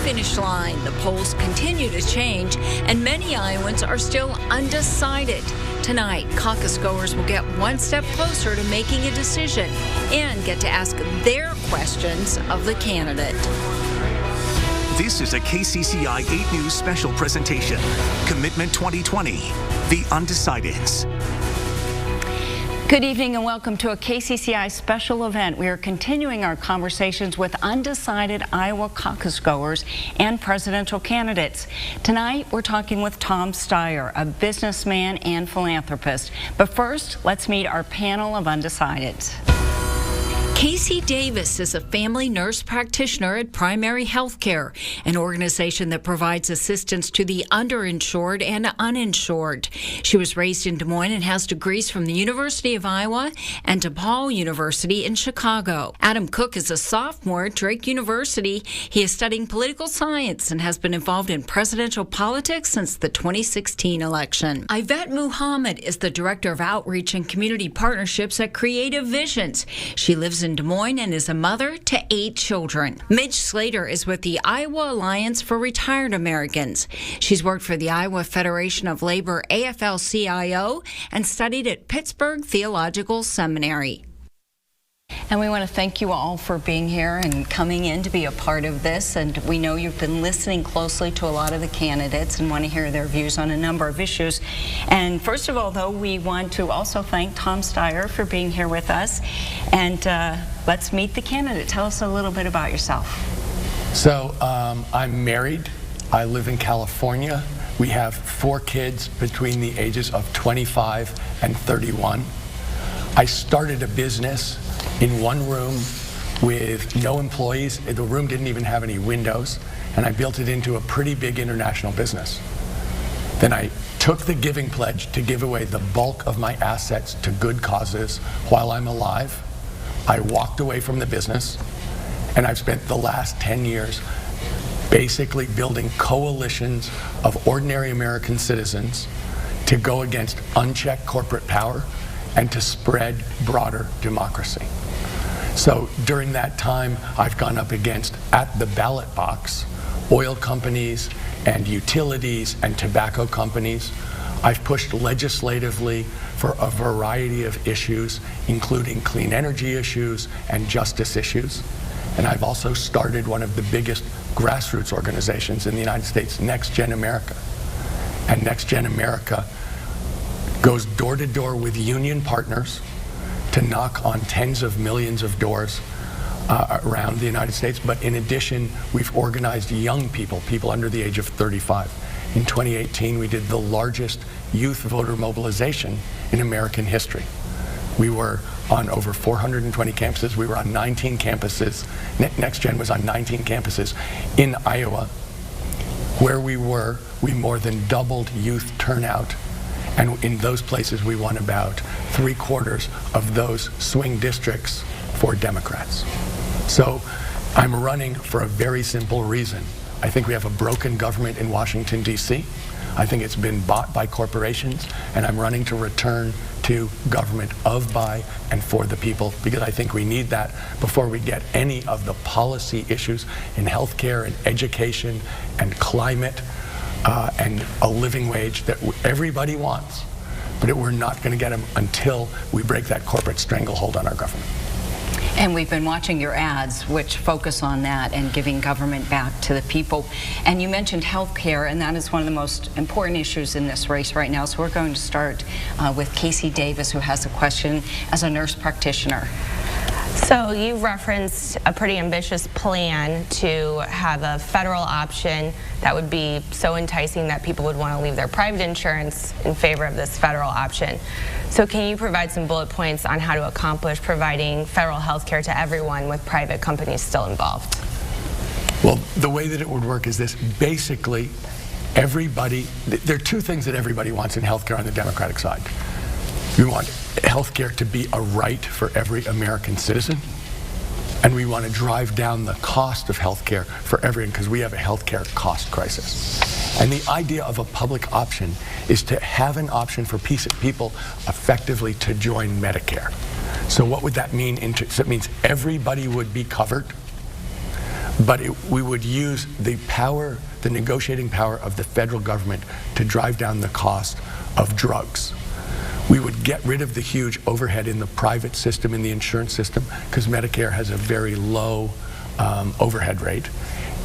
finish line. The polls continue to change, and many Iowans are still undecided. Tonight, caucus goers will get one step closer to making a decision and get to ask their questions of the candidate. This is a KCCI 8 News special presentation. Commitment 2020, The Undecideds. Good evening and welcome to a KCCI special event. We are continuing our conversations with undecided Iowa caucus goers and presidential candidates. Tonight, we're talking with Tom Steyer, a businessman and philanthropist. But first, let's meet our panel of undecideds. Casey Davis is a family nurse practitioner at Primary Healthcare, an organization that provides assistance to the underinsured and uninsured. She was raised in Des Moines and has degrees from the University of Iowa and DePaul University in Chicago. Adam Cook is a sophomore at Drake University. He is studying political science and has been involved in presidential politics since the 2016 election. Yvette Muhammad is the Director of Outreach and Community Partnerships at Creative Visions. She lives in Des Moines and is a mother to 8 children. Midge Slater is with the Iowa Alliance for Retired Americans. She's worked for the Iowa Federation of Labor AFL-CIO and studied at Pittsburgh Theological Seminary. And we want to thank you all for being here and coming in to be a part of this. And we know you've been listening closely to a lot of the candidates and want to hear their views on a number of issues. And first of all, though, we want to also thank Tom Steyer for being here with us. And let's meet the candidate. Tell us a little bit about yourself. So I'm married. I live in California. We have 4 kids between the ages of 25 and 31. I started a business in one room with no employees. The room didn't even have any windows, and I built it into a pretty big international business. Then I took the giving pledge to give away the bulk of my assets to good causes while I'm alive. I walked away from the business, and I've spent the last 10 years basically building coalitions of ordinary American citizens to go against unchecked corporate power and to spread broader democracy. So during that time, I've gone up against, at the ballot box, oil companies and utilities and tobacco companies. I've pushed legislatively for a variety of issues, including clean energy issues and justice issues. And I've also started one of the biggest grassroots organizations in the United States, Next Gen America. And Next Gen America goes door to door with union partners to knock on tens of millions of doors around the United States. But in addition, we've organized young people, people under the age of 35. In 2018, we did the largest youth voter mobilization in American history. We were on over 420 campuses. We were on 19 campuses. Next Gen was on 19 campuses in Iowa. Where we were, we more than doubled youth turnout. And in those places, we won about 3/4 of those swing districts for Democrats. So I'm running for a very simple reason. I think we have a broken government in Washington, D.C. I think it's been bought by corporations, and I'm running to return to government of, by, and for the people, because I think we need that before we get any of the policy issues in healthcare and education and climate and a living wage that everybody wants, but we're not going to get them until we break that corporate stranglehold on our government. And we've been watching your ads, which focus on that and giving government back to the people. And you mentioned health care, and that is one of the most important issues in this race right now. So we're going to start with Casey Davis, who has a question as a nurse practitioner. So you referenced a pretty ambitious plan to have a federal option that would be so enticing that people would want to leave their private insurance in favor of this federal option. So can you provide some bullet points on how to accomplish providing federal health care to everyone with private companies still involved? Well, the way that it would work is this. Basically, everybody, there are 2 things that everybody wants in healthcare on the Democratic side. We want healthcare to be a right for every American citizen, and we want to drive down the cost of healthcare for everyone, because we have a healthcare cost crisis. And the idea of a public option is to have an option for people effectively to join Medicare. So what would that mean? So it means everybody would be covered, but we would use the power, the negotiating power of the federal government to drive down the cost of drugs. We would get rid of the huge overhead in the private system, in the insurance system, because Medicare has a very low overhead rate.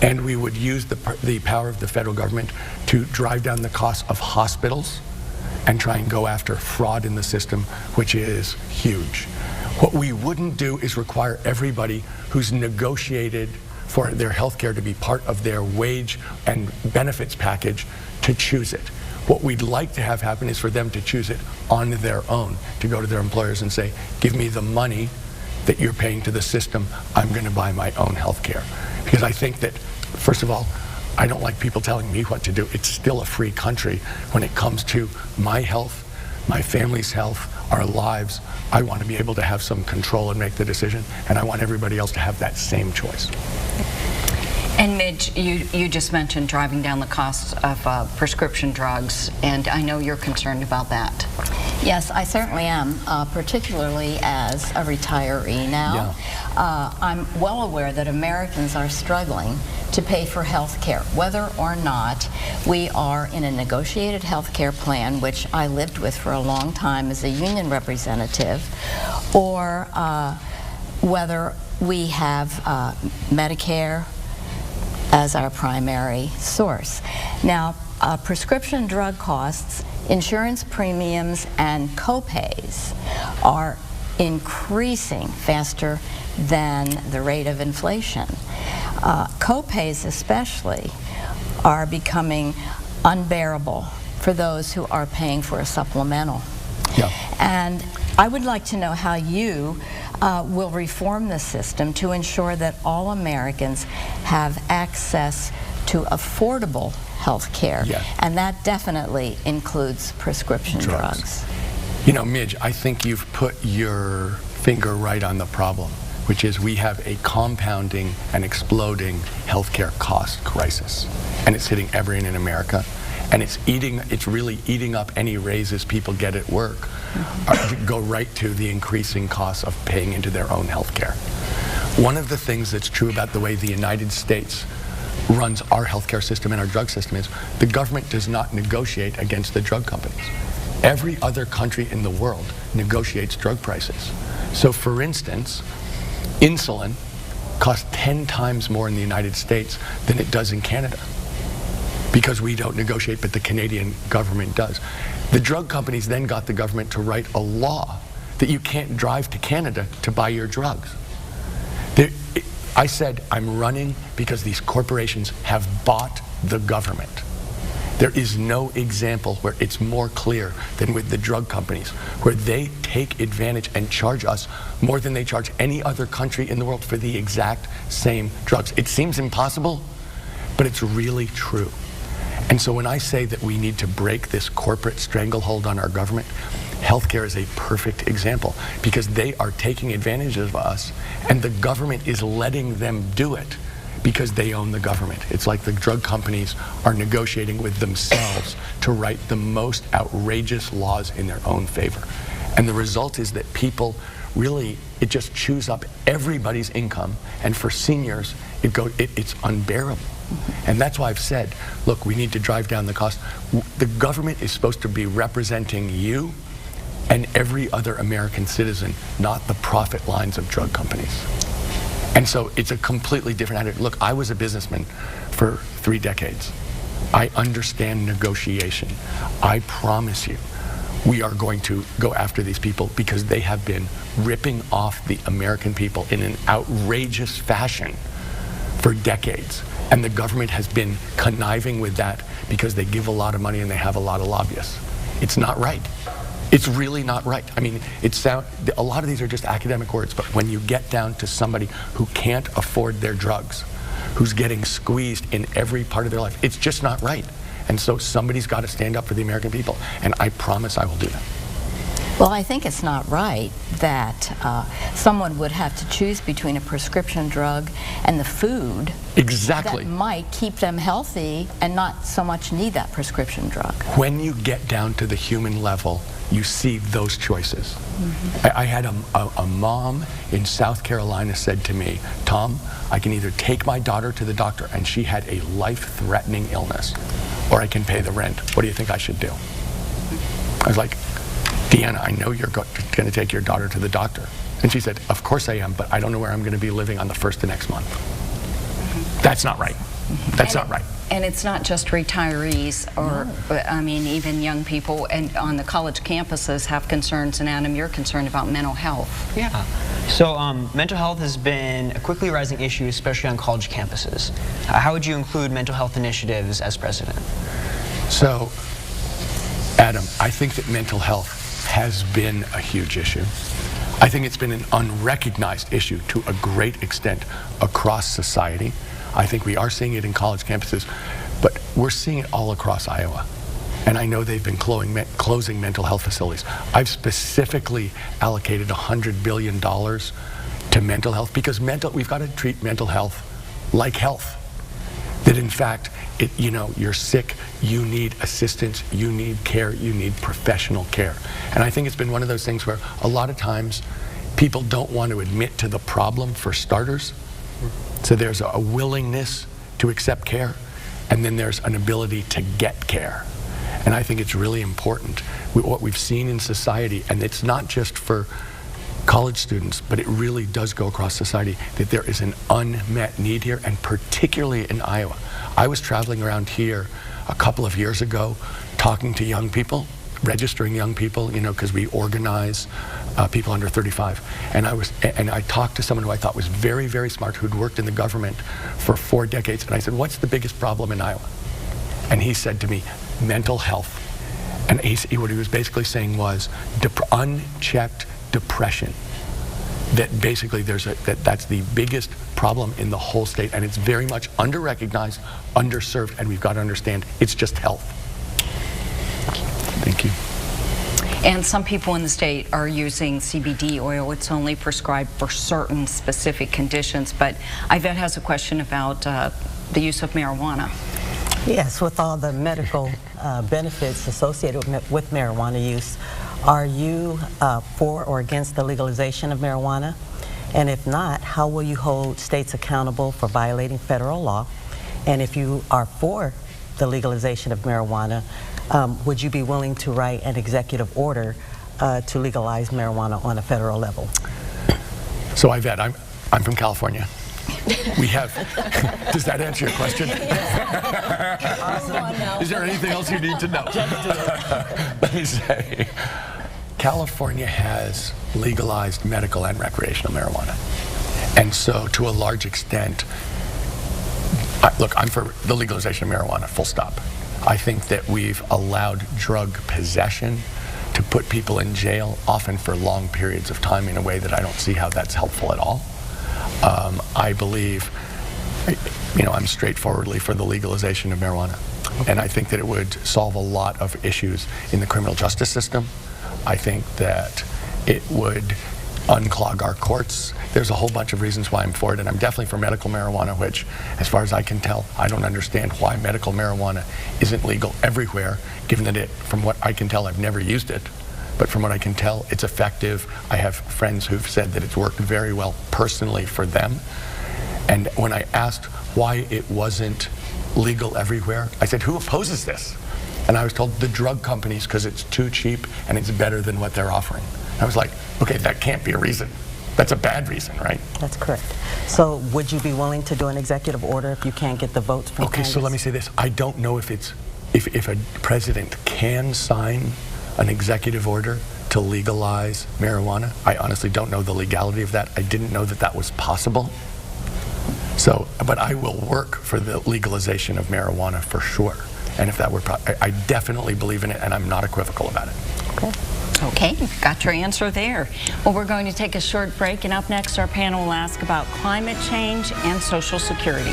And we would use the power of the federal government to drive down the cost of hospitals and try and go after fraud in the system, which is huge. What we wouldn't do is require everybody who's negotiated for their health care to be part of their wage and benefits package to choose it. What we'd like to have happen is for them to choose it on their own, to go to their employers and say, give me the money that you're paying to the system, I'm going to buy my own health care. Because I think that, first of all, I don't like people telling me what to do. It's still a free country. When it comes to my health, my family's health, our lives, I want to be able to have some control and make the decision, and I want everybody else to have that same choice. And Midge, you just mentioned driving down the cost of prescription drugs, and I know you're concerned about that. Yes, I certainly am, particularly as a retiree now. Yeah. I'm well aware that Americans are struggling to pay for health care, whether or not we are in a negotiated health care plan, which I lived with for a long time as a union representative, or whether we have Medicare as our primary source. Now, prescription drug costs, insurance premiums, and copays are increasing faster than the rate of inflation. Copays especially are becoming unbearable for those who are paying for a supplemental. Yeah. And I would like to know how you will reform the system to ensure that all Americans have access to affordable health care. Yeah. And that definitely includes prescription drugs. You know, Midge, I think you've put your finger right on the problem, which is we have a compounding and exploding healthcare cost crisis. And it's hitting everyone in America. And it's really eating up any raises people get at work, go right to the increasing costs of paying into their own health care. One of the things that's true about the way the United States runs our healthcare system and our drug system is the government does not negotiate against the drug companies. Every other country in the world negotiates drug prices. So for instance, insulin costs 10 times more in the United States than it does in Canada, because we don't negotiate, but the Canadian government does. The drug companies then got the government to write a law that you can't drive to Canada to buy your drugs. I said, I'm running because these corporations have bought the government. There is no example where it's more clear than with the drug companies, where they take advantage and charge us more than they charge any other country in the world for the exact same drugs. It seems impossible, but it's really true. And so when I say that we need to break this corporate stranglehold on our government, healthcare is a perfect example, because they are taking advantage of us and the government is letting them do it because they own the government. It's like the drug companies are negotiating with themselves to write the most outrageous laws in their own favor. And the result is that people really, it just chews up everybody's income, and for seniors, it's unbearable. And that's why I've said, look, we need to drive down the cost. The government is supposed to be representing you and every other American citizen, not the profit lines of drug companies. And so it's a completely different attitude. Look, I was a businessman for 3 decades. I understand negotiation. I promise you, we are going to go after these people because they have been ripping off the American people in an outrageous fashion for decades. And the government has been conniving with that because they give a lot of money and they have a lot of lobbyists. It's not right. It's really not right. I mean, a lot of these are just academic words, but when you get down to somebody who can't afford their drugs, who's getting squeezed in every part of their life, it's just not right. And so somebody's got to stand up for the American people, and I promise I will do that. Well, I think it's not right that someone would have to choose between a prescription drug and the food Exactly. that might keep them healthy and not so much need that prescription drug. When you get down to the human level, you see those choices. I had a mom in South Carolina said to me, Tom, I can either take my daughter to the doctor and she had a life-threatening illness, or I can pay the rent. What do you think I should do? I was like, Deanna, I know you're going to take your daughter to the doctor. And she said, of course I am, but I don't know where I'm going to be living on the 1st of next month. That's not right. That's not right. And it's not just retirees or, I mean, even young people and on the college campuses have concerns. And Adam, you're concerned about mental health. Yeah. So mental health has been a quickly rising issue, especially on college campuses. How would you include mental health initiatives as president? So, Adam, I think that mental health has been a huge issue. I think it's been an unrecognized issue to a great extent across society. I think we are seeing it in college campuses, but we're seeing it all across Iowa. And I know they've been closing mental health facilities. I've specifically allocated $100 billion to mental health because we've got to treat mental health like health. That in fact, you're sick, you need assistance, you need care, you need professional care. And I think it's been one of those things where a lot of times people don't want to admit to the problem for starters. So there's a willingness to accept care, and then there's an ability to get care. And I think it's really important. What we've seen in society, and it's not just for college students, but it really does go across society, that there is an unmet need here, and particularly in Iowa. I was traveling around here a couple of years ago, talking to young people, registering young people, because we organize people under 35. And I talked to someone who I thought was very, very smart, who'd worked in the government for 4 decades. And I said, what's the biggest problem in Iowa? And he said to me, mental health. And what he was basically saying was unchecked depression. That basically that's the biggest problem in the whole state, and it's very much under-recognized, underserved, and we've got to understand it's just health. Thank you. And some people in the state are using CBD oil. It's only prescribed for certain specific conditions. But Yvette has a question about the use of marijuana. Yes, with all the medical benefits associated with marijuana use, are you for or against the legalization of marijuana? And if not, how will you hold states accountable for violating federal law? And if you are for the legalization of marijuana, would you be willing to write an executive order to legalize marijuana on a federal level? So Yvette, I'm from California. We have, does that answer your question? Is there anything else you need to know? Let me say, California has legalized medical and recreational marijuana. And so to a large extent, look, I'm for the legalization of marijuana, full stop. I think that we've allowed drug possession to put people in jail, often for long periods of time, in a way that I don't see how that's helpful at all. I believe, I'm straightforwardly for the legalization of marijuana. And I think that it would solve a lot of issues in the criminal justice system. I think that it would unclog our courts. There's a whole bunch of reasons why I'm for it, and I'm definitely for medical marijuana, which, as far as I can tell, I don't understand why medical marijuana isn't legal everywhere, given that from what I can tell, I've never used it. But from what I can tell, it's effective. I have friends who've said that it's worked very well personally for them. And when I asked why it wasn't legal everywhere, I said, who opposes this? And I was told the drug companies, because it's too cheap and it's better than what they're offering. I was like, okay, that can't be a reason. That's a bad reason, right? That's correct. So would you be willing to do an executive order if you can't get the votes from Congress? So let me say this. I don't know if a president can sign an executive order to legalize marijuana. I honestly don't know the legality of that. I didn't know that that was possible. So, but I will work for the legalization of marijuana for sure. And if that were, I definitely believe in it, and I'm not equivocal about it. Okay. Okay, got your answer there. Well, we're going to take a short break, and up next, our panel will ask about climate change and Social Security.